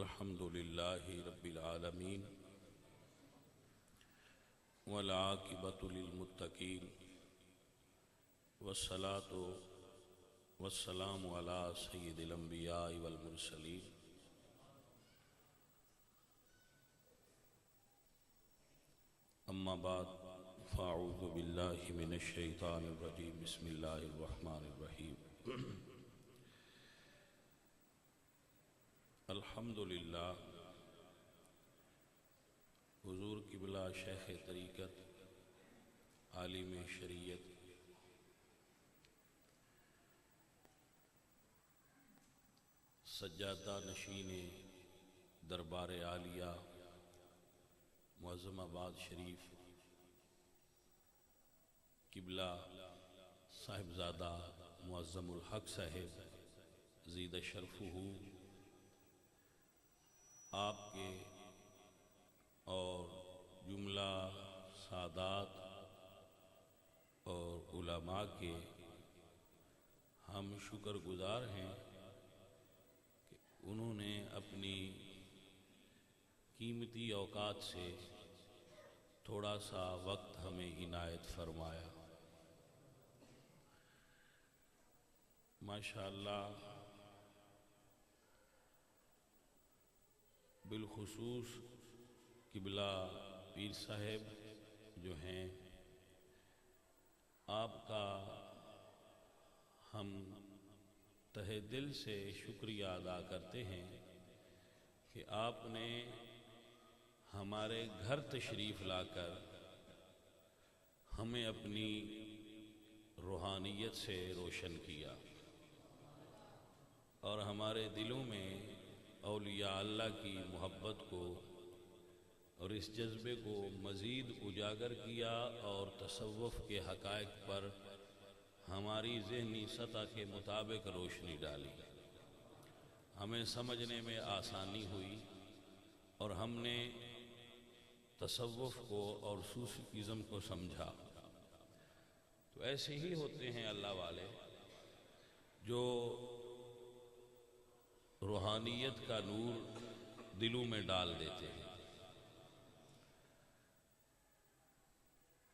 الحمد للہ رب العالمین والعاقبۃ للمتقین والصلاۃ والسلام علی سید الانبیاء والمرسلین اما بعد فاعوذ باللہ من الشیطان الرجیم بسم اللہ الرحمن الرحیم الحمدللہ حضور قبلہ شیخ طریقت عالم شریعت سجادہ نشین دربار عالیہ معظم آباد شریف قبلہ صاحبزادہ معظم الحق صاحب زید شرفہ آپ کے اور جملہ سادات اور علماء کے ہم شکر گزار ہیں کہ انہوں نے اپنی قیمتی اوقات سے تھوڑا سا وقت ہمیں عنایت فرمایا۔ ماشاءاللہ بالخصوص قبلہ پیر صاحب جو ہیں، آپ کا ہم تہہ دل سے شکریہ ادا کرتے ہیں کہ آپ نے ہمارے گھر تشریف لا کر ہمیں اپنی روحانیت سے روشن کیا اور ہمارے دلوں میں اولیاء اللہ کی محبت کو اور اس جذبے کو مزید اجاگر کیا اور تصوف کے حقائق پر ہماری ذہنی سطح کے مطابق روشنی ڈالی، ہمیں سمجھنے میں آسانی ہوئی اور ہم نے تصوف کو اور صوفیزم کو سمجھا۔ تو ایسے ہی ہوتے ہیں اللہ والے جو روحانیت کا نور دلوں میں ڈال دیتے ہیں۔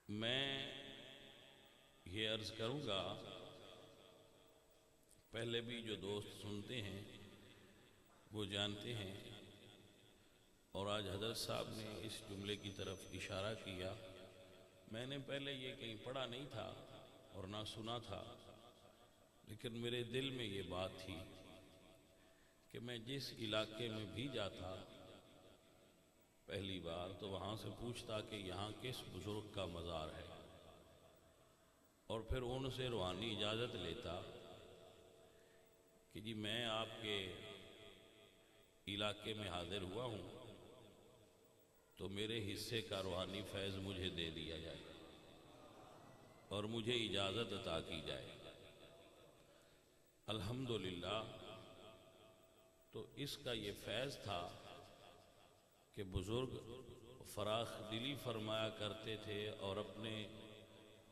میں یہ عرض کروں گا، پہلے بھی جو دوست سنتے ہیں وہ جانتے ہیں، اور آج حضرت صاحب نے اس جملے کی طرف اشارہ کیا۔ میں نے پہلے یہ کہیں پڑھا نہیں تھا اور نہ سنا تھا، لیکن میرے دل میں یہ بات تھی کہ میں جس علاقے میں بھی جاتا پہلی بار تو وہاں سے پوچھتا کہ یہاں کس بزرگ کا مزار ہے، اور پھر ان سے روحانی اجازت لیتا کہ جی میں آپ کے علاقے میں حاضر ہوا ہوں تو میرے حصے کا روحانی فیض مجھے دے دیا جائے اور مجھے اجازت عطا کی جائے۔ الحمدللہ تو اس کا یہ فیض تھا کہ بزرگ فراخ دلی فرمایا کرتے تھے اور اپنے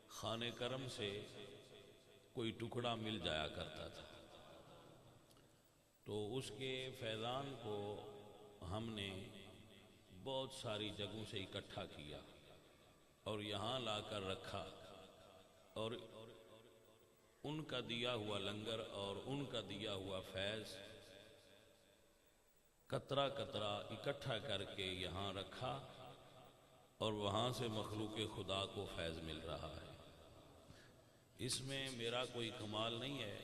خانہ کرم سے کوئی ٹکڑا مل جایا کرتا تھا، تو اس کے فیضان کو ہم نے بہت ساری جگہوں سے اکٹھا کیا اور یہاں لا کر رکھا، اور ان کا دیا ہوا لنگر اور ان کا دیا ہوا فیض قطرہ قطرہ اکٹھا کر کے یہاں رکھا، اور وہاں سے مخلوق خدا کو فیض مل رہا ہے۔ اس میں میرا کوئی کمال نہیں ہے،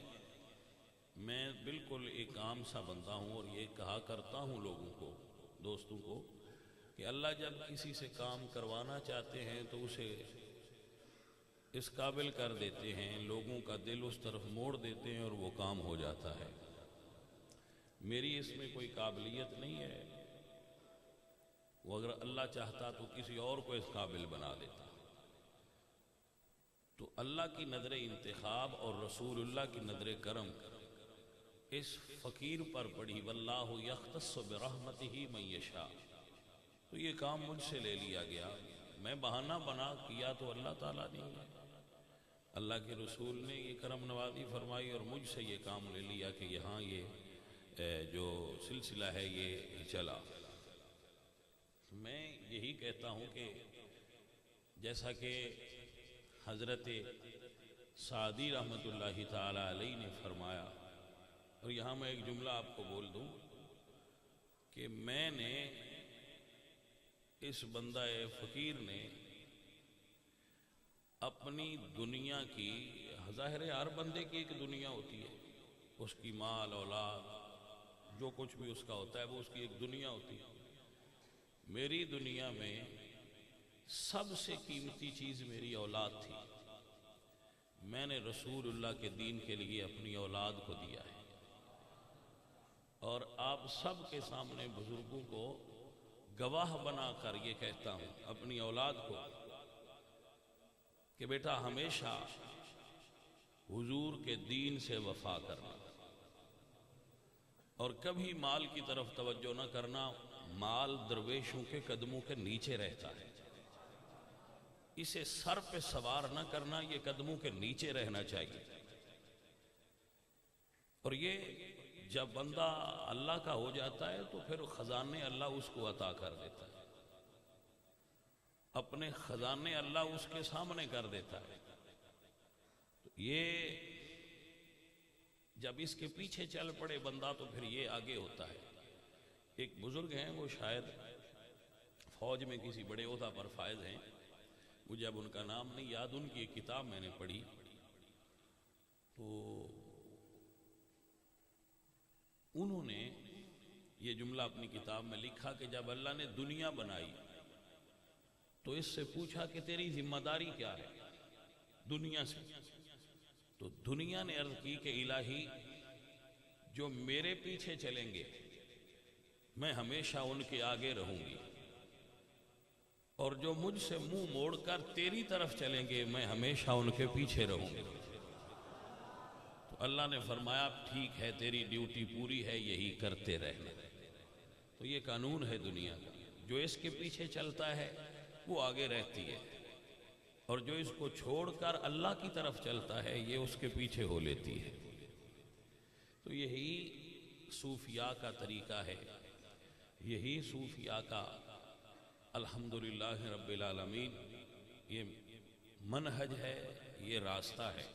میں بالکل ایک عام سا بندہ ہوں، اور یہ کہا کرتا ہوں لوگوں کو، دوستوں کو، کہ اللہ جب کسی سے کام کروانا چاہتے ہیں تو اسے اس قابل کر دیتے ہیں، لوگوں کا دل اس طرف موڑ دیتے ہیں اور وہ کام ہو جاتا ہے۔ میری اس میں کوئی قابلیت نہیں ہے، وہ اگر اللہ چاہتا تو کسی اور کو اس قابل بنا دیتا۔ تو اللہ کی نظر انتخاب اور رسول اللہ کی نظر کرم اس فقیر پر پڑی، واللہ یختص برحمتہ من یشاء، تو یہ کام مجھ سے لے لیا گیا۔ میں بہانہ بنا کیا تو اللہ تعالیٰ نے، اللہ کے رسول نے یہ کرم نوازی فرمائی اور مجھ سے یہ کام لے لیا کہ یہاں یہ جو سلسلہ ہے یہ چلا۔ میں یہی کہتا ہوں کہ جیسا کہ حضرت سعدی رحمۃ اللہ تعالی علیہ نے فرمایا، اور یہاں میں ایک جملہ آپ کو بول دوں کہ میں نے اس بندہ فقیر نے اپنی دنیا کی، ظاہر ہے ہر بندے کی ایک دنیا ہوتی ہے، اس کی مال اولاد جو کچھ بھی اس کا ہوتا ہے وہ اس کی ایک دنیا ہوتی ہے۔ میری دنیا میں سب سے قیمتی چیز میری اولاد تھی۔ میں نے رسول اللہ کے دین کے لیے اپنی اولاد کو دیا ہے، اور آپ سب کے سامنے بزرگوں کو گواہ بنا کر یہ کہتا ہوں اپنی اولاد کو کہ بیٹا ہمیشہ حضور کے دین سے وفا کرنا، اور کبھی مال کی طرف توجہ نہ کرنا۔ مال درویشوں کے قدموں کے نیچے رہتا ہے، اسے سر پہ سوار نہ کرنا، یہ قدموں کے نیچے رہنا چاہیے۔ اور یہ جب بندہ اللہ کا ہو جاتا ہے تو پھر خزانے اللہ اس کو عطا کر دیتا ہے، اپنے خزانے اللہ اس کے سامنے کر دیتا ہے۔ تو یہ جب اس کے پیچھے چل پڑے بندہ تو پھر یہ آگے ہوتا ہے۔ ایک بزرگ ہیں، وہ شاید فوج میں کسی بڑے عہدہ پر فائز ہیں، مجھے اب ان کا نام نہیں یاد، ان کی ایک کتاب میں نے پڑھی تو انہوں نے یہ جملہ اپنی کتاب میں لکھا کہ جب اللہ نے دنیا بنائی تو اس سے پوچھا کہ تیری ذمہ داری کیا ہے دنیا سے؟ تو دنیا نے عرض کی کہ الہی جو میرے پیچھے چلیں گے میں ہمیشہ ان کے آگے رہوں گی، اور جو مجھ سے منہ موڑ کر تیری طرف چلیں گے میں ہمیشہ ان کے پیچھے رہوں گی۔ تو اللہ نے فرمایا ٹھیک ہے، تیری ڈیوٹی پوری ہے، یہی کرتے رہنا۔ تو یہ قانون ہے دنیا کا، جو اس کے پیچھے چلتا ہے وہ آگے رہتی ہے، اور جو اس کو چھوڑ کر اللہ کی طرف چلتا ہے یہ اس کے پیچھے ہو لیتی ہے۔ تو یہی صوفیاء کا طریقہ ہے، یہی صوفیاء کا الحمدللہ رب العالمین یہ منہج ہے، یہ راستہ ہے۔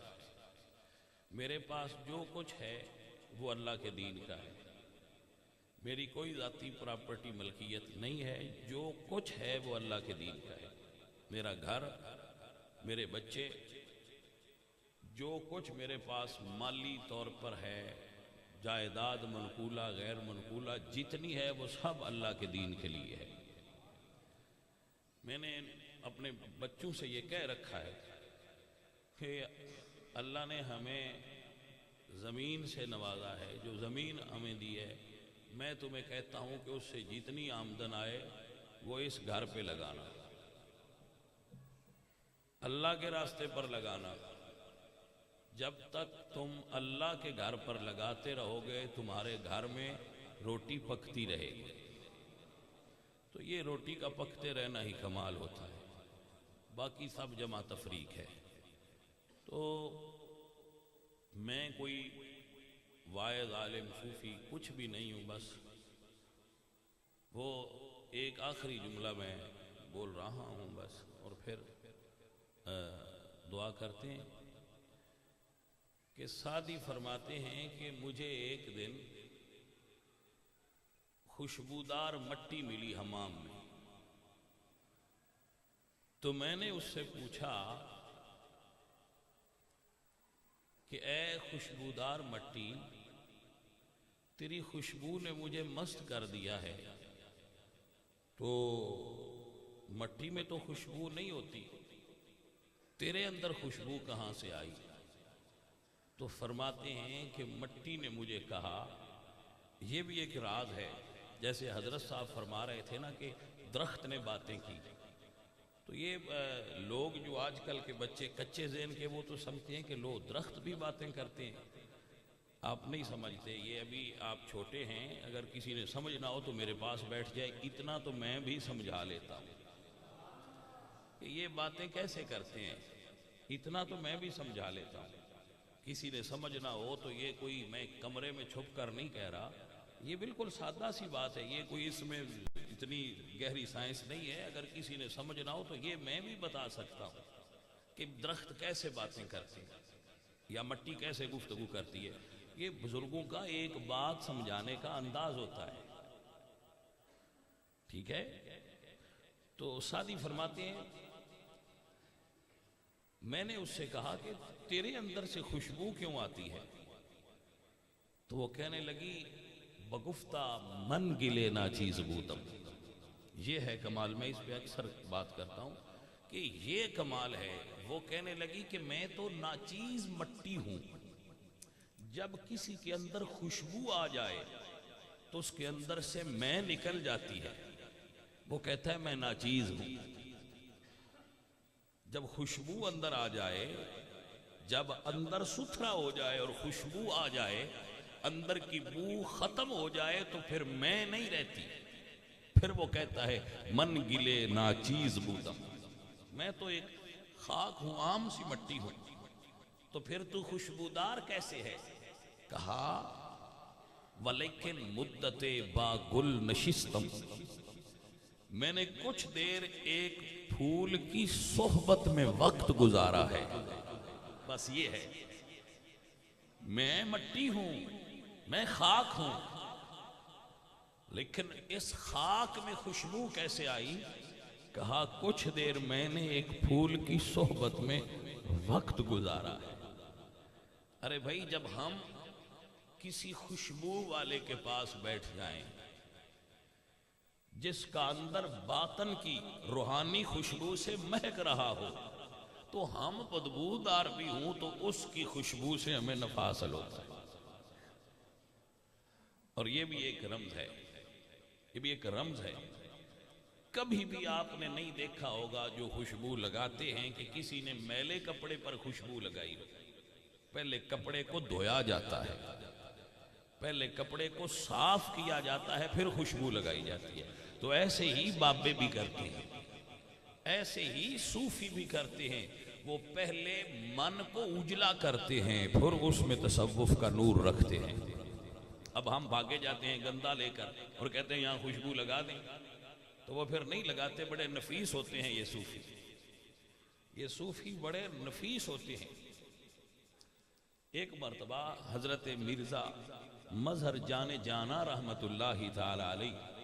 میرے پاس جو کچھ ہے وہ اللہ کے دین کا ہے، میری کوئی ذاتی پراپرٹی ملکیت نہیں ہے، جو کچھ ہے وہ اللہ کے دین کا ہے۔ میرا گھر، میرے بچے، جو کچھ میرے پاس مالی طور پر ہے، جائیداد منقولہ غیر منقولہ جتنی ہے وہ سب اللہ کے دین کے لیے ہے۔ میں نے اپنے بچوں سے یہ کہہ رکھا ہے کہ اللہ نے ہمیں زمین سے نوازا ہے، جو زمین ہمیں دی ہے، میں تمہیں کہتا ہوں کہ اس سے جتنی آمدن آئے وہ اس گھر پہ لگانا، اللہ کے راستے پر لگانا۔ جب تک تم اللہ کے گھر پر لگاتے رہو گے تمہارے گھر میں روٹی پکتی رہے گی۔ تو یہ روٹی کا پکتے رہنا ہی کمال ہوتا ہے، باقی سب جمع تفریق ہے۔ تو میں کوئی واعظ عالم صوفی کچھ بھی نہیں ہوں، بس وہ ایک آخری جملہ میں بول رہا ہوں بس، اور پھر دعا کرتے ہیں کہ سعدی فرماتے ہیں کہ مجھے ایک دن خوشبودار مٹی ملی حمام میں، تو میں نے اس سے پوچھا کہ اے خوشبودار مٹی، تیری خوشبو نے مجھے مست کر دیا ہے، تو مٹی میں تو خوشبو نہیں ہوتی، تیرے اندر خوشبو کہاں سے آئی؟ تو فرماتے ہیں کہ مٹی نے مجھے کہا، یہ بھی ایک راز ہے، جیسے حضرت صاحب فرما رہے تھے نا کہ درخت نے باتیں کی، تو یہ لوگ جو آج کل کے بچے کچے ذہن کے وہ تو سمجھتے ہیں کہ لو درخت بھی باتیں کرتے ہیں، آپ نہیں سمجھتے، یہ ابھی آپ چھوٹے ہیں، اگر کسی نے سمجھنا ہو تو میرے پاس بیٹھ جائے، اتنا تو میں بھی سمجھا لیتا ہوں کہ یہ باتیں کیسے کرتے ہیں، اتنا تو میں بھی سمجھا لیتا ہوں۔ کسی نے سمجھنا ہو تو یہ کوئی میں کمرے میں چھپ کر نہیں کہہ رہا، یہ بالکل سادہ سی بات ہے، یہ کوئی اس میں اتنی گہری سائنس نہیں ہے. اگر کسی نے سمجھنا ہو تو یہ میں بھی بتا سکتا ہوں کہ درخت کیسے باتیں کرتے ہیں یا مٹی کیسے گفتگو کرتی ہے. یہ بزرگوں کا ایک بات سمجھانے کا انداز ہوتا ہے. ٹھیک ہے. تو سادی فرماتے ہیں میں نے اس سے کہا کہ تیرے اندر سے خوشبو کیوں آتی ہے؟ تو وہ کہنے لگی بگفتہ من گلے ناچیز بودم. یہ ہے کمال. میں اس پہ اکثر بات کرتا ہوں کہ یہ کمال ہے. وہ کہنے لگی کہ میں تو ناچیز مٹی ہوں، جب کسی کے اندر خوشبو آ جائے تو اس کے اندر سے میں نکل جاتی ہے. وہ کہتا ہے میں ناچیز ہوں. جب خوشبو اندر آ جائے، جب اندر ستھرا ہو جائے اور خوشبو آ جائے، اندر کی بو ختم ہو جائے تو پھر میں نہیں رہتی. پھر وہ کہتا ہے من گلے ناچیز بودم، میں تو ایک خاک ہوں، عام سی مٹی ہوں. تو پھر تو خوشبودار کیسے ہے؟ کہا ولیکن مدت با گل نشستم، میں نے کچھ دیر ایک پھول کی صحبت میں وقت گزارا ہے. بس یہ ہے. میں مٹی ہوں، میں خاک ہوں، لیکن اس خاک میں خوشبو کیسے آئی؟ کہا کچھ دیر میں نے ایک پھول کی صحبت میں وقت گزارا ہے. ارے بھائی، جب ہم کسی خوشبو والے کے پاس بیٹھ جائیں جس کا اندر باطن کی روحانی خوشبو سے مہک رہا ہو، تو ہم بدبودار بھی ہوں تو اس کی خوشبو سے ہمیں نفع حاصل ہوتا ہے. اور یہ بھی ایک رمز ہے، یہ بھی ایک رمز ہے. کبھی بھی آپ نے نہیں دیکھا ہوگا جو خوشبو لگاتے ہیں کہ کسی نے میلے کپڑے پر خوشبو لگائی ہو. پہلے کپڑے کو دھویا جاتا ہے، پہلے کپڑے کو صاف کیا جاتا ہے، پھر خوشبو لگائی جاتی ہے. تو ایسے ہی بابے بھی کرتے ہیں، ایسے ہی صوفی بھی کرتے ہیں. وہ پہلے من کو اجلا کرتے ہیں، پھر اس میں تصوف کا نور رکھتے ہیں. اب ہم بھاگے جاتے ہیں گندا لے کر اور کہتے ہیں یہاں خوشبو لگا دیں، تو وہ پھر نہیں لگاتے. بڑے نفیس ہوتے ہیں یہ صوفی، یہ صوفی بڑے نفیس ہوتے ہیں. ایک مرتبہ حضرت مرزا مظہر جان جانا رحمت اللہ تعالی علیہ،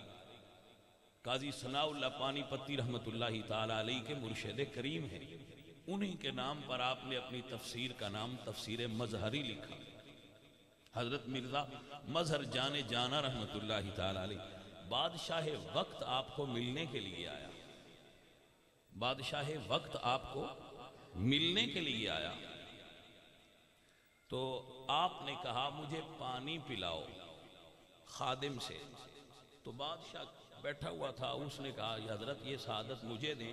قاضی ثناء اللہ پانی پتی رحمت اللہ تعالی علیہ کے مرشد کریم ہیں، انہی کے نام پر آپ نے اپنی تفسیر کا نام تفسیر مظہری لکھا. حضرت مرزا مظہر جان جانا رحمت اللہ تعالی علیہ بادشاہ وقت آپ کو ملنے کے لیے آیا. بادشاہ وقت آپ کو ملنے کے لیے آیا تو آپ نے کہا مجھے پانی پلاؤ خادم سے. تو بادشاہ بیٹھا ہوا تھا، اس نے کہا یا حضرت یہ سعادت مجھے دیں،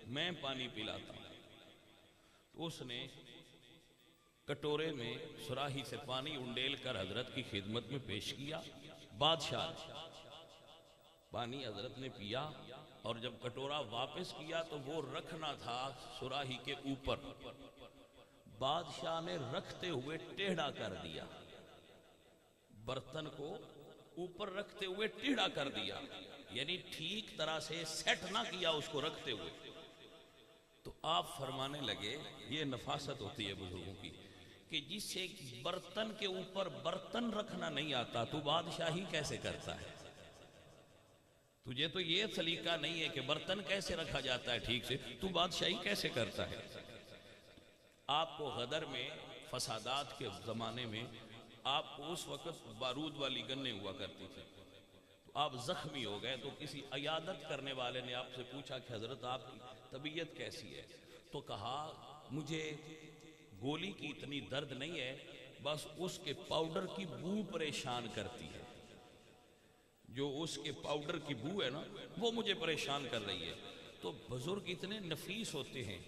میں پانی پلاتا ہوں. تو اس نے کٹورے میں سراہی سے پانی انڈیل کر حضرت کی خدمت میں پیش کیا. بادشاہ پانی حضرت نے پیا اور جب کٹورا واپس کیا تو وہ رکھنا تھا سراہی کے اوپر. بادشاہ نے رکھتے ہوئے ٹیڑھا کر دیا، برتن کو اوپر رکھتے ہوئے ٹیڑھا کر دیا، یعنی ٹھیک طرح سے سیٹ نہ کیا اس کو رکھتے ہوئے. تو آپ فرمانے لگے یہ نفاست ہوتی ہے بزرگوں کی کہ جسے برتن کے اوپر برتن رکھنا نہیں آتا تو بادشاہی کیسے کرتا ہے؟ تجھے تو یہ سلیقہ نہیں ہے کہ برتن کیسے رکھا جاتا ہے ٹھیک سے، تو بادشاہی کیسے کرتا ہے؟ آپ کو غدر میں فسادات کے زمانے میں آپ کو اس وقت بارود والی گنیں ہوا کرتی تھی. تو آپ زخمی ہو گئے تو کسی عیادت کرنے والے نے آپ سے پوچھا کہ حضرت آپ کی طبیعت کیسی ہے؟ تو کہا مجھے گولی کی اتنی درد نہیں ہے، بس اس کے پاؤڈر کی بو پریشان کرتی ہے. جو اس کے پاؤڈر کی بو ہے نا وہ مجھے پریشان کر رہی ہے. تو بزرگ اتنے نفیس ہوتے ہیں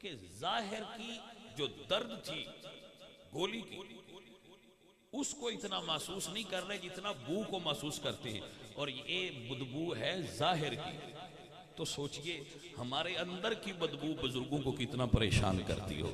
کہ ظاہر کی جو درد تھی گولی کی اس کو اتنا محسوس نہیں کر رہے جتنا بو کو محسوس کرتے ہیں، اور یہ بدبو ہے ظاہر کی. تو سوچئے ہمارے اندر کی بدبو بزرگوں کو کتنا پریشان کرتی ہو.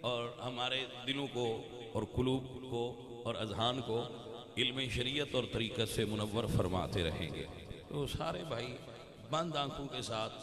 اور ہمارے دلوں کو اور قلوب کو اور اذہان کو علم شریعت اور طریقت سے منور فرماتے رہیں گے۔ تو سارے بھائی بند آنکھوں کے ساتھ